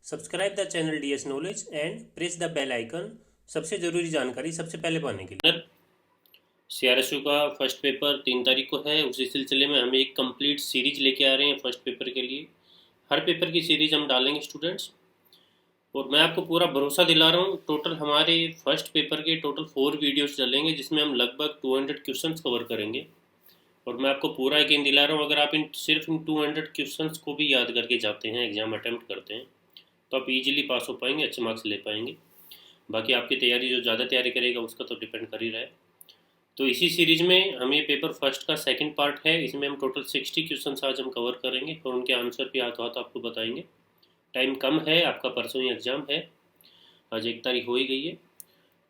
Subscribe the channel DS knowledge and press the bell icon सबसे ज़रूरी जानकारी सबसे पहले पाने के लिए। CRSU का फर्स्ट पेपर 3 तारीख को है। उसी सिलसिले में हम एक कंप्लीट सीरीज लेके आ रहे हैं फर्स्ट पेपर के लिए। हर पेपर की सीरीज हम डालेंगे स्टूडेंट्स, और मैं आपको पूरा भरोसा दिला रहा हूँ। टोटल हमारे फर्स्ट पेपर के टोटल 4 वीडियोस डलेंगे, जिसमें हम लगभग 200 क्वेश्चंस कवर करेंगे। और मैं आपको पूरा यकीन दिला रहा हूँ, अगर आप सिर्फ इन 200 क्वेश्चंस को भी याद करके जाते हैं, एग्ज़ाम अटैम्प्ट करते हैं, तो आप इजीली पास हो पाएंगे, अच्छे मार्क्स ले पाएंगे। बाकी आपकी तैयारी, जो ज़्यादा तैयारी करेगा उसका तो डिपेंड कर ही रहा है। तो इसी सीरीज में हम ये पेपर फर्स्ट का सेकंड पार्ट है। इसमें हम टोटल 60 क्वेश्चंस आज हम कवर करेंगे और उनके आंसर भी हाथ हाथ आपको बताएंगे। टाइम कम है, आपका परसों ही एग्ज़ाम है, आज 1 तारीख हो ही गई है।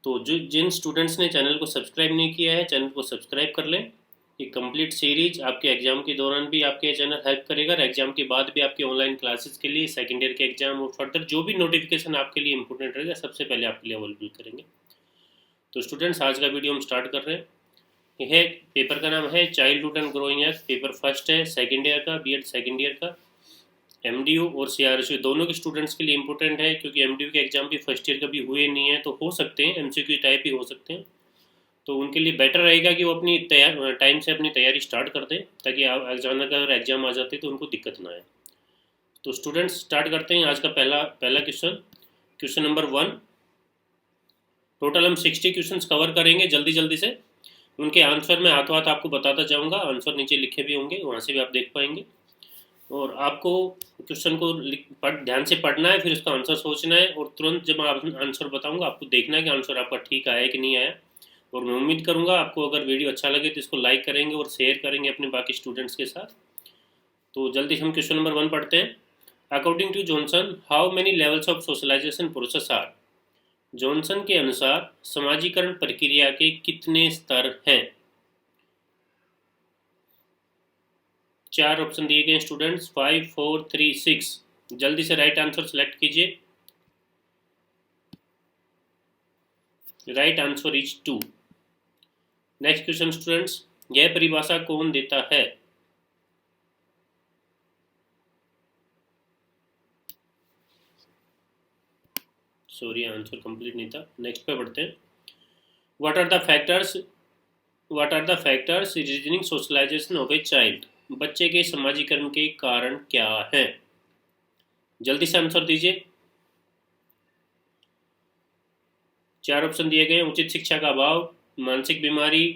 तो जो जिन स्टूडेंट्स ने चैनल को सब्सक्राइब नहीं किया है, चैनल को सब्सक्राइब कर लें। ये कंप्लीट सीरीज आपके एग्जाम के दौरान भी आपके चैनल हेल्प करेगा, और एग्जाम के बाद भी आपके ऑनलाइन क्लासेस के लिए, सेकेंड ईयर के एग्जाम और फर्दर जो भी नोटिफिकेशन आपके लिए इंपॉर्टेंट रहेगा, सबसे पहले आपके लिए अवेलेबल करेंगे। तो स्टूडेंट्स, आज का वीडियो हम स्टार्ट कर रहे हैं। यह पेपर का नाम है childhood and growing age. Paper first है सेकंड ईयर का, बीएड सेकंड ईयर का। एमडीयू और सीआरएसयू दोनों के स्टूडेंट्स के लिए इंपॉर्टेंट है, क्योंकि एमडीयू के एग्जाम भी फर्स्ट ईयर कभी हुए नहीं है, तो हो सकते हैं एमसीक्यू टाइप ही हो सकते हैं। तो उनके लिए बेटर रहेगा कि वो अपनी टाइम से अपनी तैयारी स्टार्ट कर दें, ताकि अचानक अगर एग्जाम आ जाते तो उनको दिक्कत ना आए। तो स्टूडेंट्स, स्टार्ट करते हैं आज का पहला पहला क्वेश्चन। Question number 1। टोटल हम 60 क्वेश्चन कवर करेंगे जल्दी जल्दी से। उनके आंसर मैं हाथों हाथ आपको बताता जाऊंगा, आंसर नीचे लिखे भी होंगे, वहाँ से भी आप देख पाएंगे। और आपको क्वेश्चन को ध्यान से पढ़ना है, फिर उसका आंसर सोचना है, और तुरंत जब मैं आंसर बताऊंगा आपको देखना है कि आंसर आपका ठीक आया है कि नहीं आया। और मैं उम्मीद करूंगा आपको अगर वीडियो अच्छा लगे तो इसको लाइक करेंगे और शेयर करेंगे अपने बाकी स्टूडेंट्स के साथ। तो जल्दी हम क्वेश्चन नंबर 1 पढ़ते हैं। According to Johnson, how many levels of socialisation process are. Johnson के अनुसार समाजीकरण प्रक्रिया के कितने स्तर हैं। 4 ऑप्शन दिए गए स्टूडेंट्स, 5, 4, 3, 6। जल्दी से राइट आंसर सेलेक्ट कीजिए। Right answer is 2। Next question students, यह परिभाषा कौन देता है। सॉरी, आंसर कंप्लीट नहीं था, नेक्स्ट पे बढ़ते हैं। What are the factors what are the factors reasoning socialisation of a child. बच्चे के समाजीकरण के कारण क्या हैं। जल्दी से आंसर दीजिए। 4 ऑप्शन दिए गए। उचित शिक्षा का अभाव, मानसिक बीमारी,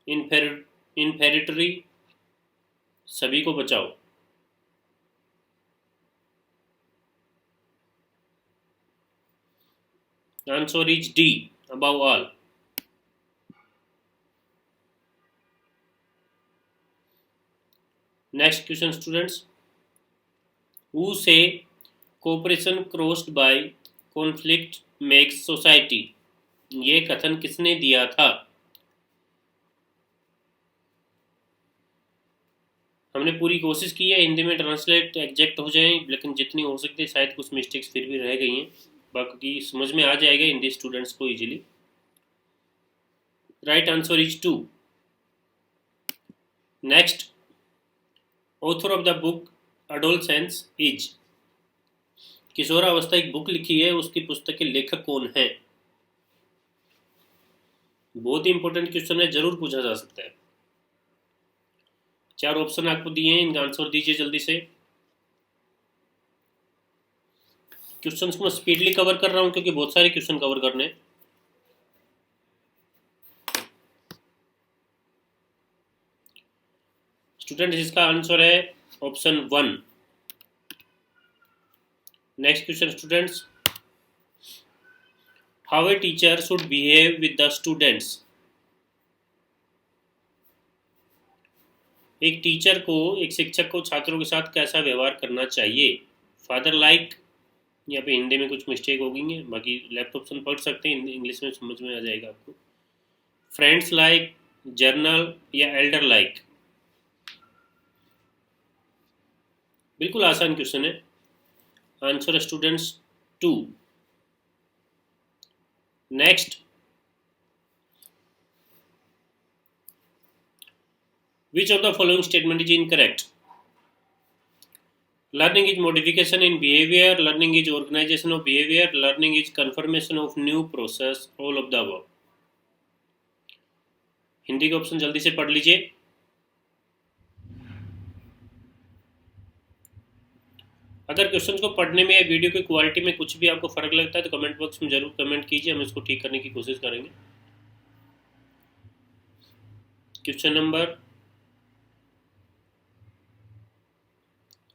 इनफेरिटरी, सभी को बचाओ। Answer is D, above all. Next question students, who says cooperation crossed by conflict makes society. ये कथन किसने दिया था। हमने पूरी कोशिश की है हिंदी में ट्रांसलेट एग्जैक्ट हो जाए, लेकिन जितनी हो सकती है, शायद कुछ मिस्टेक्स फिर भी रह गई हैं, बाकी समझ में आ जाएगा हिंदी स्टूडेंट्स को easily. Right answer is 2। Next, author of the book adolescence is. किशोरावस्था एक बुक लिखी है, उसकी पुस्तक के लेखक कौन है। बहुत ही इंपॉर्टेंट क्वेश्चन है, जरूर पूछा जा सकता है। 4 ऑप्शन आपको दिए हैं, इनका आंसर दीजिए जल्दी से। क्वेश्चंस को मैं स्पीडली कवर कर रहा हूं, क्योंकि बहुत सारे क्वेश्चन कवर करने हैं। स्टूडेंट, इसका आंसर है option 1। Next question students, how a teacher should behave with the students. एक टीचर को, एक शिक्षक को छात्रों के साथ कैसा व्यवहार करना चाहिए। फादर लाइक, यहाँ पे हिंदी में कुछ मिस्टेक हो गई है, बाकी लेफ्ट ऑप्शन पढ़ सकते हैं, इंग्लिश में समझ में आ जाएगा आपको। फ्रेंड्स लाइक, जर्नल या एल्डर लाइक। बिल्कुल आसान क्वेश्चन है। Answer students 2। Next, which of the following statement is incorrect. Learning is modification in behavior, learning is organization of behavior, learning is confirmation of new process, all of the above. Hindi के option जल्दी से पढ़ लीजिए। अगर question को पढ़ने में या वीडियो की क्वालिटी में कुछ भी आपको फर्क लगता है तो कमेंट बॉक्स में जरूर कमेंट कीजिए, हम इसको ठीक करने की कोशिश करेंगे। क्वेश्चन नंबर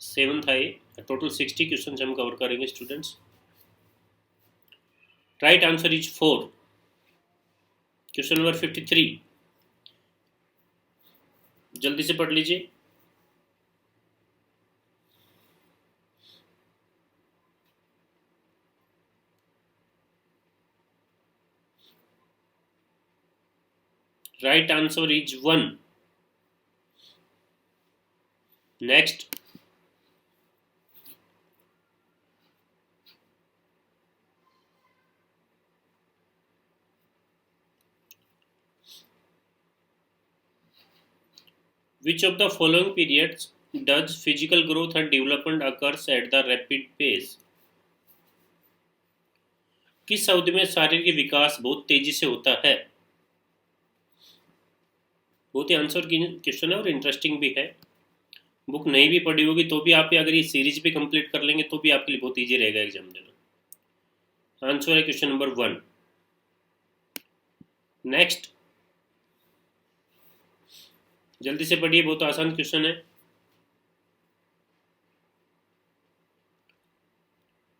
7 था ये, टोटल 60 क्वेश्चन हम कवर करेंगे students. Right answer is 4। Question number 53 जल्दी से पढ़ लीजिए। Right answer is 1। Next, which of the following periods does physical growth and development occurs at the rapid pace? किस अवधि में शारीरिक विकास बहुत तेजी से होता है? बहुत ही आंसर की क्वेश्चन है और इंटरेस्टिंग भी है। बुक नहीं भी पढ़ी होगी तो भी आप अगर ये सीरीज भी कंप्लीट कर लेंगे तो भी आपके लिए बहुत ईजी रहेगा एग्जाम देना। आंसर है क्वेश्चन नंबर 1। नेक्स्ट, जल्दी से पढ़िए, बहुत आसान क्वेश्चन है।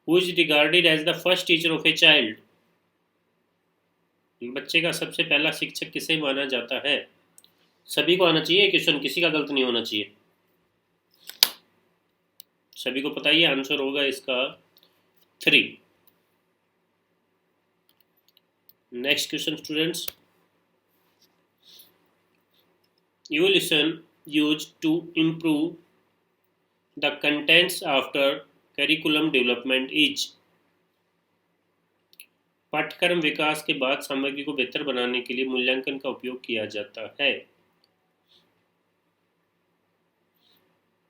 Who is regarded as the first teacher of a child? बच्चे का सबसे पहला शिक्षक किसे माना जाता है? सभी को आना चाहिए क्वेश्चन, किसी का गलत नहीं होना चाहिए। सभी को पता ही है, आंसर होगा इसका 3। Next question students, evolution used to improve the contents after curriculum development is? पाठ्यक्रम विकास के बाद सामग्री को बेहतर बनाने के लिए मूल्यांकन का उपयोग किया जाता है।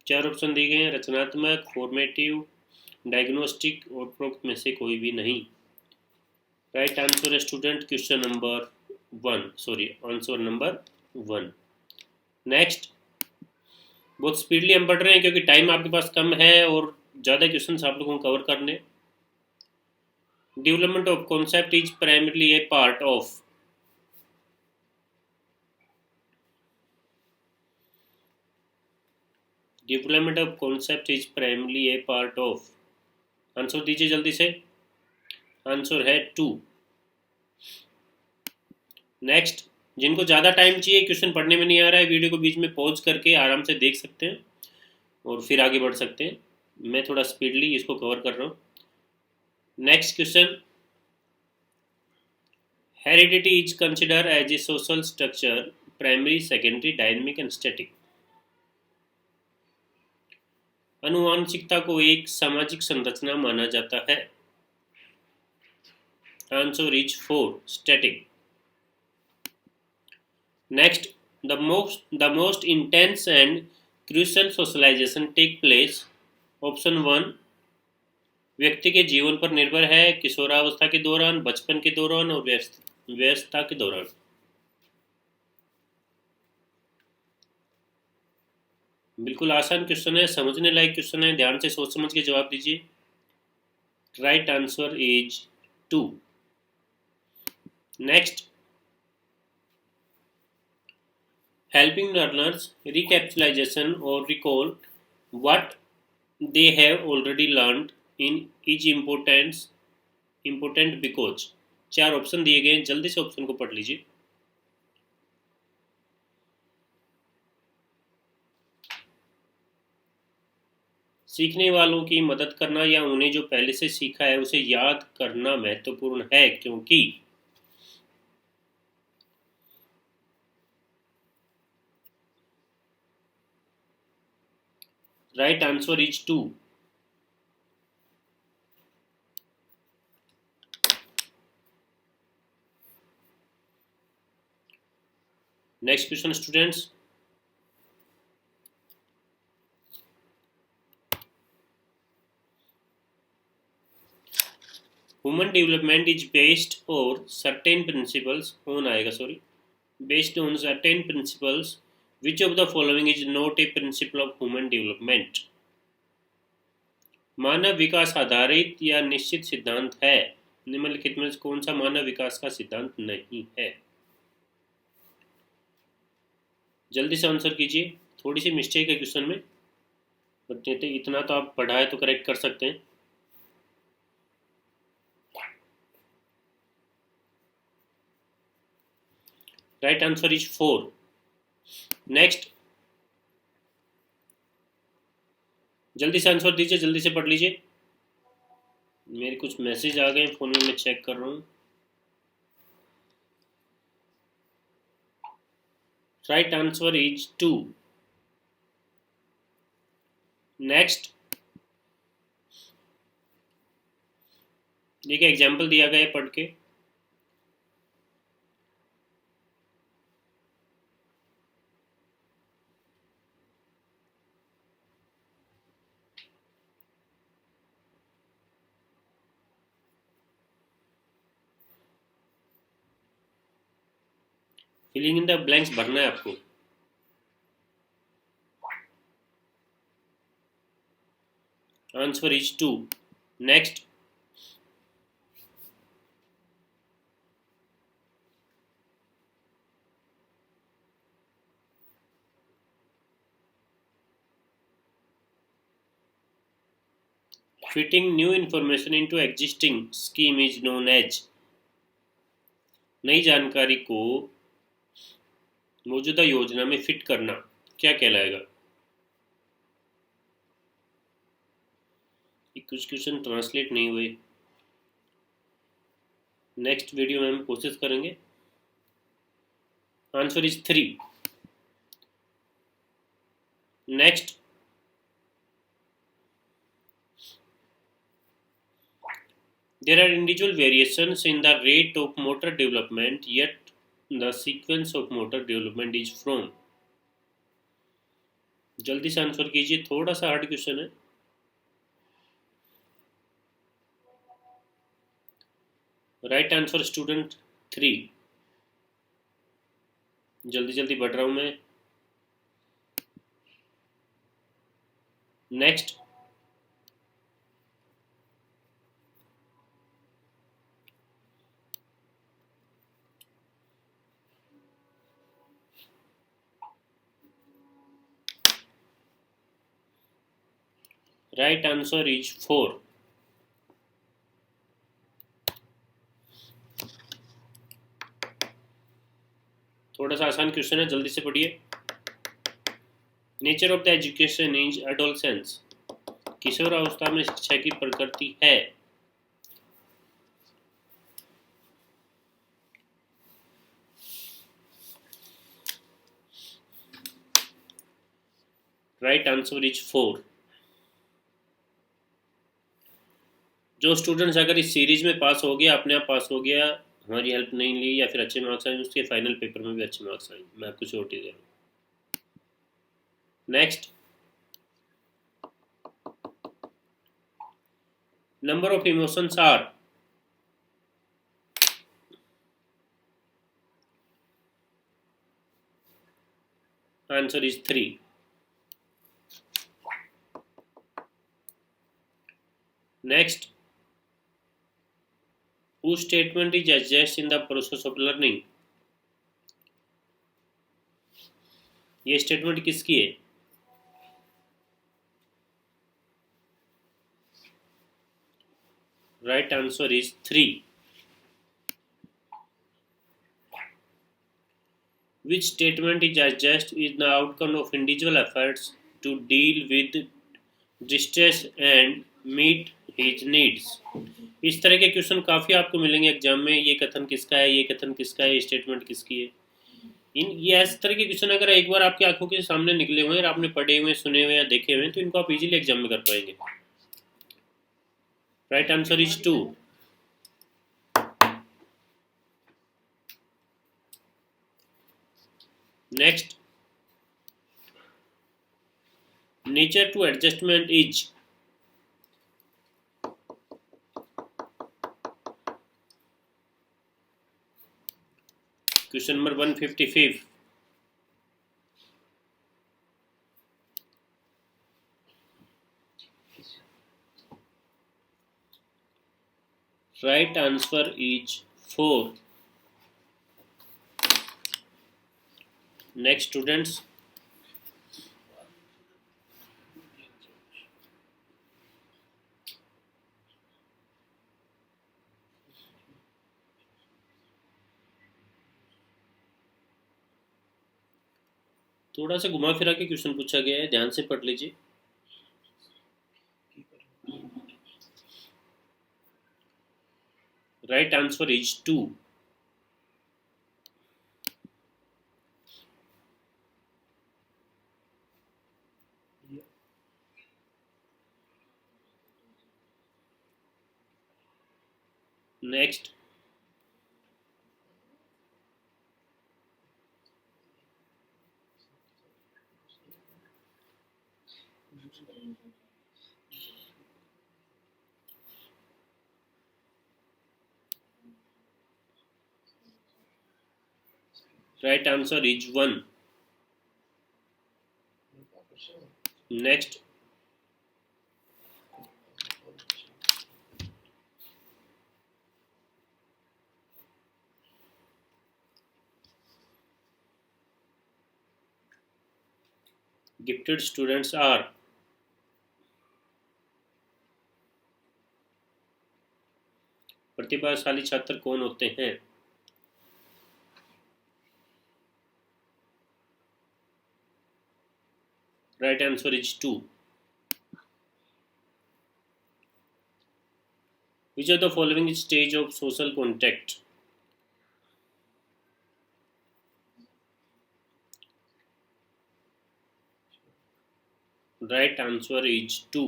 4 ऑप्शन दिए गए हैं, रचनात्मक, फॉर्मेटिव, डायग्नोस्टिक और उपरोक्त में से कोई भी नहीं। राइट आंसर है student question number 1, sorry answer number 1। Next, बहुत स्पीडली हम पढ़ रहे हैं क्योंकि टाइम आपके पास कम है और ज़्यादा क्वेश्चंस आप लोगों को कवर करने। Development of concept is primarily A part of. Development of concept is primarily A part of. Answer दीजिए जल्दी से, आंसर है 2। नेक्स्ट, जिनको ज़्यादा टाइम चाहिए, क्वेश्चन पढ़ने में नहीं आ रहा है, वीडियो को बीच में पॉज करके आराम से देख सकते हैं और फिर आगे बढ़ सकते हैं। मैं थोड़ा स्पीडली इसको कवर कर रहा हूँ। Next question, heredity is consider as a social structure, primary, secondary, dynamic and static. अनुवांशिकता को एक सामाजिक संरचना माना जाता है। Answer is 4, static. Next, the most intense and crucial socialization take place. Option 1, व्यक्ति के जीवन पर निर्भर है, किशोरावस्था के दौरान, बचपन के दौरान और व्यस्तता के दौरान। बिल्कुल आसान क्वेश्चन है, समझने लायक क्वेश्चन है, ध्यान से सोच समझ के जवाब दीजिए। Right answer is 2। Next, helping learners recapitalization or recall what they have already learned in is important because। 4 option दिए गए हैं, जल्दी से ऑप्शन को पढ़ लीजिए। सीखने वालों की मदद करना या उन्हें जो पहले से सीखा है उसे याद करना महत्वपूर्ण है क्योंकि। Right answer is 2। Next question students, human development is based और सर्टेन प्रिंसिपल्स ऑन आएगा, sorry, based on certain principles, which of the following is not a principle of human development. मानव विकास आधारित या निश्चित सिद्धांत है, निम्नलिखित में कौन सा मानव विकास का सिद्धांत नहीं है। जल्दी से आंसर कीजिए, थोड़ी सी मिस्टेक है क्वेश्चन में, बट इतना तो आप पढ़ा है तो करेक्ट कर सकते हैं। Right answer is 4। नेक्स्ट, जल्दी से आंसर दीजिए, जल्दी से पढ़ लीजिए। मेरे कुछ मैसेज आ गए फोन में, मैं चेक कर रहा हूँ। Right answer is 2। नेक्स्ट, देखिए एग्जाम्पल दिया गया है, पढ़ के। फिलिंग इन द ब्लैंक्स भरना है आपको। Answer is 2। Next, fitting new information into existing scheme is known as. नई जानकारी को मौजूदा योजना में फिट करना क्या कहलाएगा। कुछ क्वेश्चन ट्रांसलेट नहीं हुए, नेक्स्ट वीडियो में हम कोशिश करेंगे। Answer is 3। Next, there are individual variations in the rate of motor development, yet the sequence of motor development is from। जल्दी से आंसर कीजिए, थोड़ा सा हार्ड क्वेश्चन है। Right answer student 3। जल्दी जल्दी बढ़ रहा हूं मैं। Next, right answer is 4। थोड़ा सा आसान क्वेश्चन है, जल्दी से पढ़िए। Nature of the education is adolescence. किशोरावस्था में शिक्षा की प्रकृति है। Right answer is 4। जो स्टूडेंट्स अगर इस सीरीज में पास हो गया, अपने आप पास हो गया, हमारी हेल्प नहीं ली, या फिर अच्छे मार्क्स आए, उसके फाइनल पेपर में भी अच्छे मार्क्स आए, मैं आपको श्योरिटी दे रहा हूँ। Next, number of emotions are. Answer is 3। Next, whose statement is adjust in the process of learning। ये स्टेटमेंट किसकी है। Right answer is 3। which statement is adjust is the outcome of individual efforts to deal with distress and meet his needs। इस तरह के question काफ़ी आपको मिलेंगे exam में। ये कथन किसका है, ये कथन किसका है, ये स्टेटमेंट किसकी है। ये इस तरह के क्वेश्चन अगर एक बार आपकी आंखों के सामने निकले हुए हैं और आपने पढ़े हुए, सुने हुए या देखे हुए, तो इनको आप इजीली एग्जाम में कर पाएंगे। Right answer is 2। Next, nature to adjustment is. Question number 155. Right answer is 4. Next, students. थोड़ा सा घुमा फिरा के क्वेश्चन पूछा गया है, ध्यान से पढ़ लीजिए. Right answer is 2. Next. Right answer is 1. Next. Gifted students are प्रतिभाशाली छात्र कौन होते हैं? Right answer is 2. Which of the following is stage of social contact? Right answer is 2.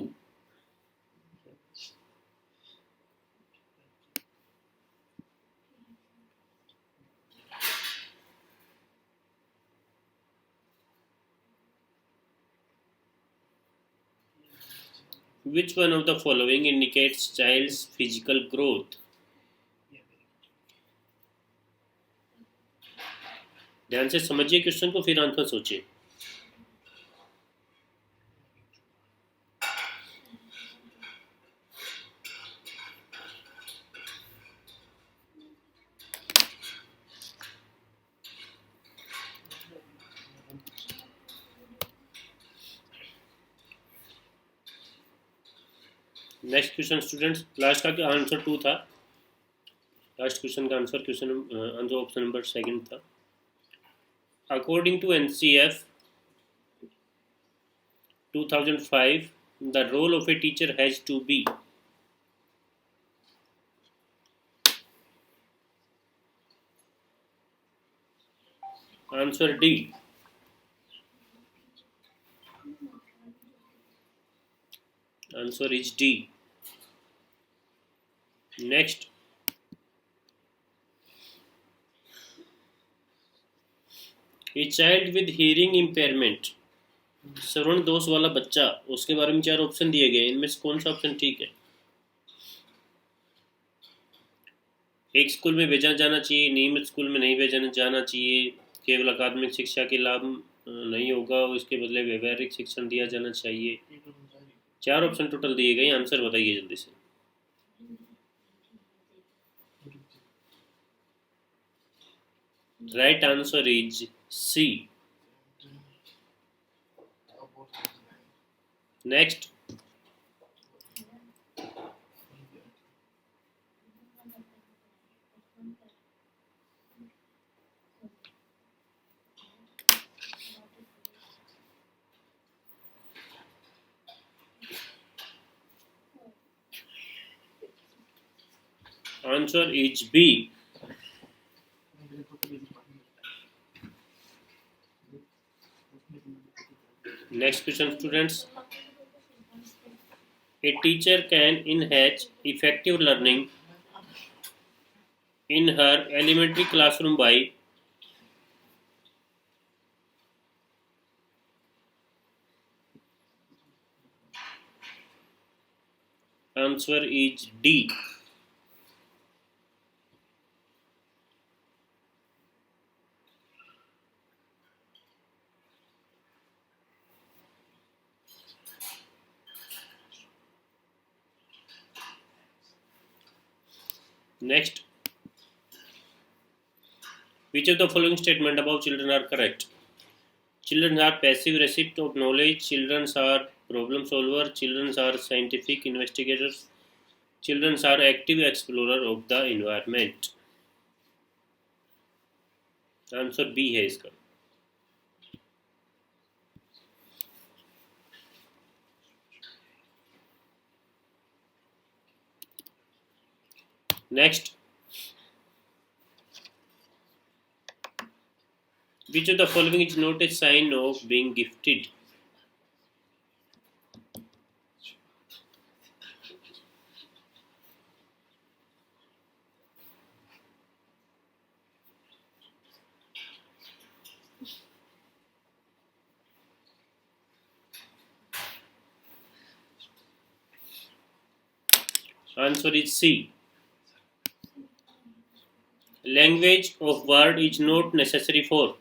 Which one of the following indicates child's physical growth? ध्यान से समझिए question को, फिर आंसर सोचिए. नेक्स्ट क्वेश्चन स्टूडेंट्स, लास्ट का आंसर 2 था. Last question का answer answer option number 2 था. According to NCF 2005, the role of a teacher has to be. Answer D. Answer is D. Next. A child with hearing impairment, श्रवण दोष वाला बच्चा, उसके बारे में 4 ऑप्शन दिए गए. इनमें से कौन सा ऑप्शन ठीक है? एक स्कूल में भेजा जाना चाहिए, नियमित स्कूल में नहीं भेजा जाना चाहिए, केवल अकादमिक शिक्षा के लाभ नहीं होगा, इसके बदले व्यवहारिक शिक्षण दिया जाना चाहिए. 4 ऑप्शन टोटल दिए गए. आंसर बताइए जल्दी से. Right answer is C. Next. Answer is B. Next question students. A teacher can enhance effective learning in her elementary classroom by. Answer is D. Next, which of the following statement about children are correct? Children are passive recipient of knowledge. Children are problem solver. Children are scientific investigators. Children are active explorer of the environment. Answer B है इसका. Next, which of the following is not a sign of being gifted? Answer is C. Language of word is not necessary for.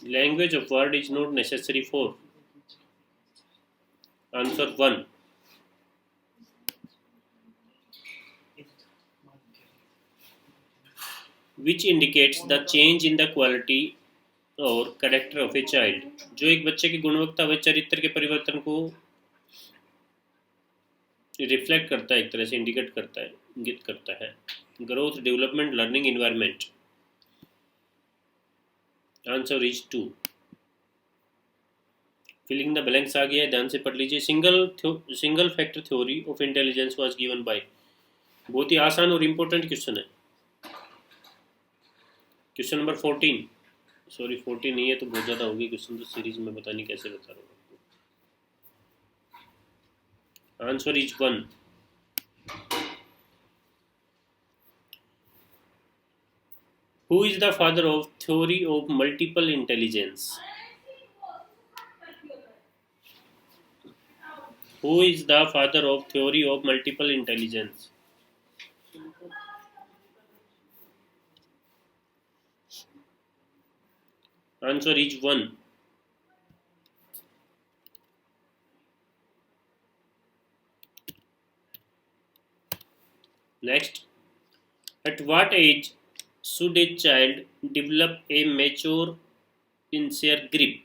Language of word is not necessary for. Answer 1. Which indicates the change in the quality और character of a child. जो एक बच्चे की गुणवत्ता व चरित्र के परिवर्तन को रिफ्लेक्ट करता है, एक तरह से इंडिकेट करता है, इंगित करता है. Growth, development, learning, environment. Answer is 2. Filling the blanks आ गया है, ध्यान से पढ़ लीजिए. Single factor theory of intelligence was given by. बहुत ही आसान और इम्पोर्टेंट क्वेश्चन है. Question number 14. सॉरी 14 नहीं है तो बहुत ज़्यादा होगी क्वेश्चन, तो सीरीज में पता नहीं कैसे बता रहा हूँ. Answer is 1. Who is the father of theory of multiple intelligence? Who is the father of theory of multiple intelligence? Answer is 1. Next, at what age should a child develop a mature sincere grip?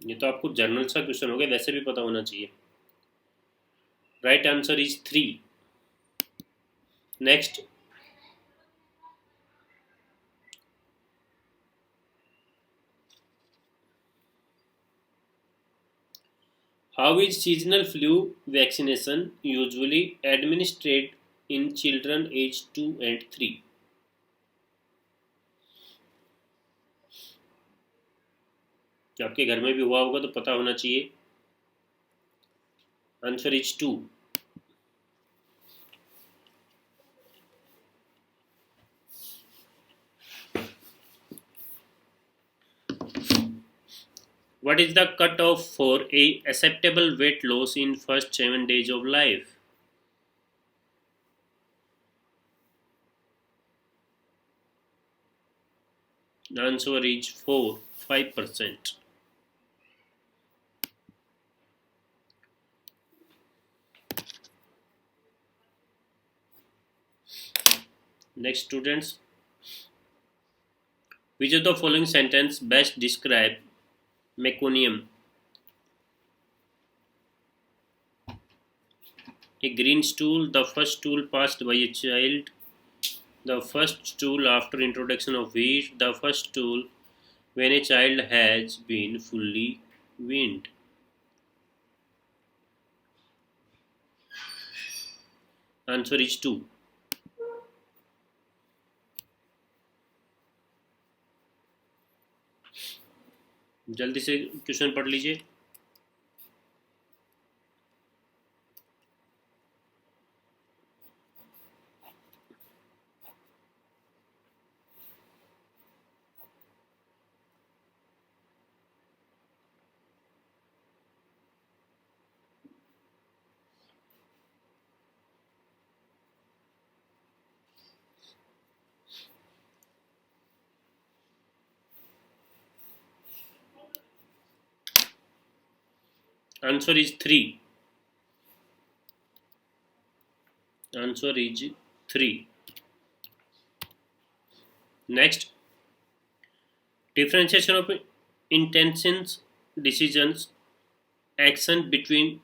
ये तो आपको general सा question हो गया, वैसे भी पता होना चाहिए. Right answer is 3. Next, how is seasonal flu vaccination usually administered in children aged 2 and 3? आपके घर में भी हुआ होगा तो पता होना चाहिए. Answer is 2. What is the cutoff for a acceptable weight loss in first 7 days of life? The answer is 5%. Next, students, which of the following sentence best describe meconium? A green stool, the first stool passed by a child, the first stool after introduction of wheat, the first stool when a child has been fully weaned. Answer is 2. जल्दी से question पढ़ लीजिए. Answer is 3. Answer is 3. Next, differentiation of intentions, decisions, action between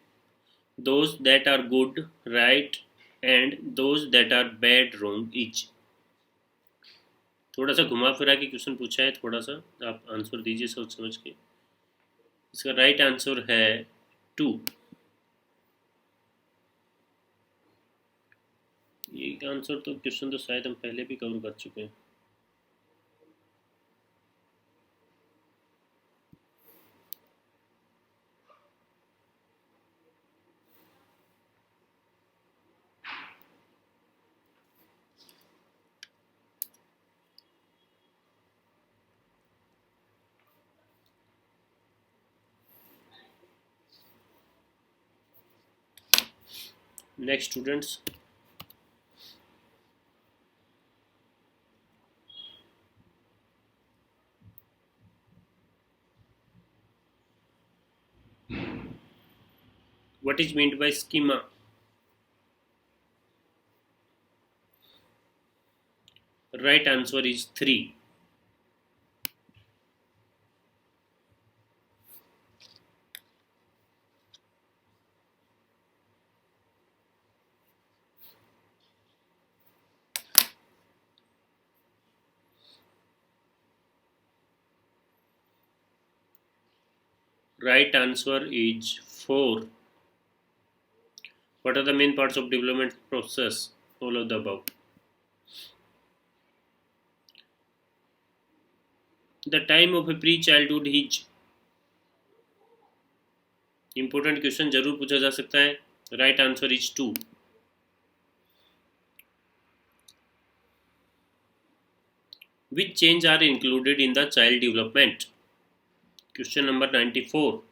those that are good, right, and those that are bad, wrong, each. थोड़ा सा घुमा फिरा के question पूछा है, थोड़ा सा आप आंसर दीजिए सोच समझ के. इसका राइट आंसर है 2. ये आंसर तो क्वेश्चन तो शायद हम पहले भी कवर कर चुके हैं. Next, students, what is meant by schema? Right answer is 3. Right answer is 4. What are the main parts of development process? All of the above. The time of a pre-childhood is. Important question जरूर पूछा जा सकता है. Right answer is 2. Which change are included in the child development? Question number 94.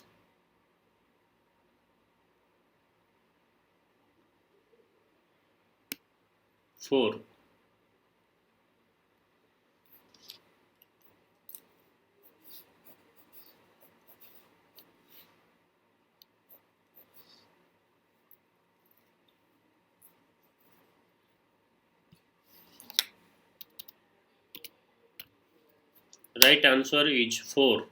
4. Right answer is 4.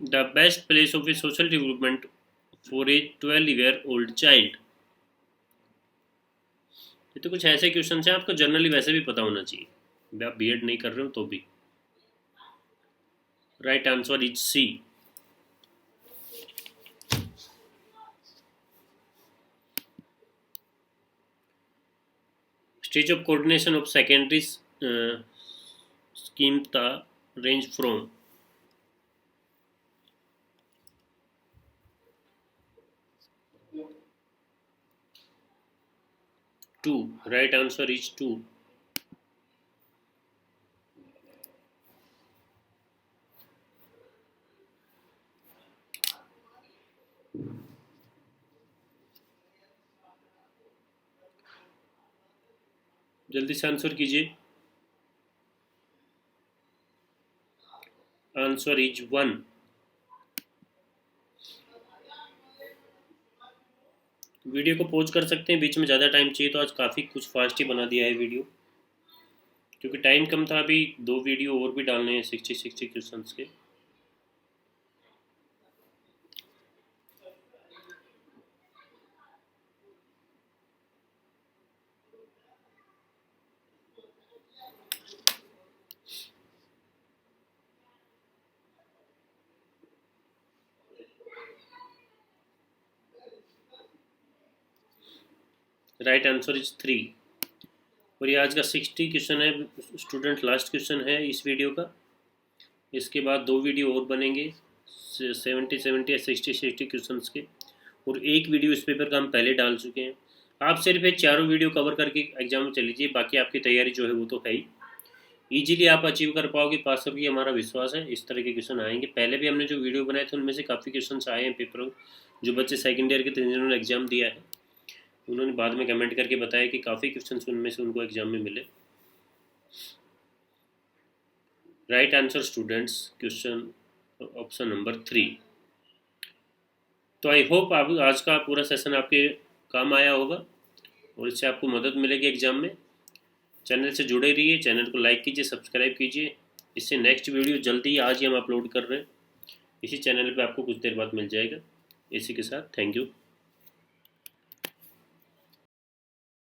The best place of a social development for a 12-year-old child. ये तो कुछ ऐसे question हैं आपको जनरली वैसे भी पता होना चाहिए, आप बीएड नहीं कर रहे हो तो भी. Right answer is C. Stage of coordination of secondary schema range from. Two. Right answer is 2. जल्दी से आंसर कीजिए. Answer is 1. वीडियो को पॉज कर सकते हैं, बीच में ज़्यादा टाइम चाहिए तो आज काफ़ी कुछ फास्ट ही बना दिया है वीडियो, क्योंकि टाइम कम था. अभी 2 वीडियो और भी डालने हैं 60 क्वेश्चंस के. Right answer is 3. और ये आज का 60 क्वेश्चन है स्टूडेंट, लास्ट क्वेश्चन है इस वीडियो का. इसके बाद 2 वीडियो और बनेंगे 70 या 60 क्वेश्चन के, और एक वीडियो इस पेपर का हम पहले डाल चुके हैं. आप सिर्फ ये चारों वीडियो कवर करके एग्जाम में चल लीजिए, बाकी आपकी तैयारी जो है वो तो है ही. ईजिली आप अचीव कर पाओगे, पास होगी, हमारा विश्वास है. इस तरह के क्वेश्चन आएंगे. पहले भी हमने जो वीडियो बनाए थे उनमें से काफ़ी क्वेश्चन आए हैं पेपरों, जो बच्चे सेकेंड ईयर के जिन्होंने एग्जाम दिया है उन्होंने बाद में कमेंट करके बताया कि काफ़ी क्वेश्चन उनमें से उनको एग्जाम में मिले. Right answer students, question option number 3। तो आई होप आप आज का पूरा सेशन आपके काम आया होगा और इससे आपको मदद मिलेगी एग्जाम में। चैनल से जुड़े रहिए, चैनल को लाइक कीजिए, सब्सक्राइब कीजिए। इससे नेक्स्ट वीडियो जल्दी ही आज ही हम अपलोड कर रहे हैं, इसी चैनल पे आपको कुछ देर बाद मिल जाएगा। इसी के साथ थैंक यू।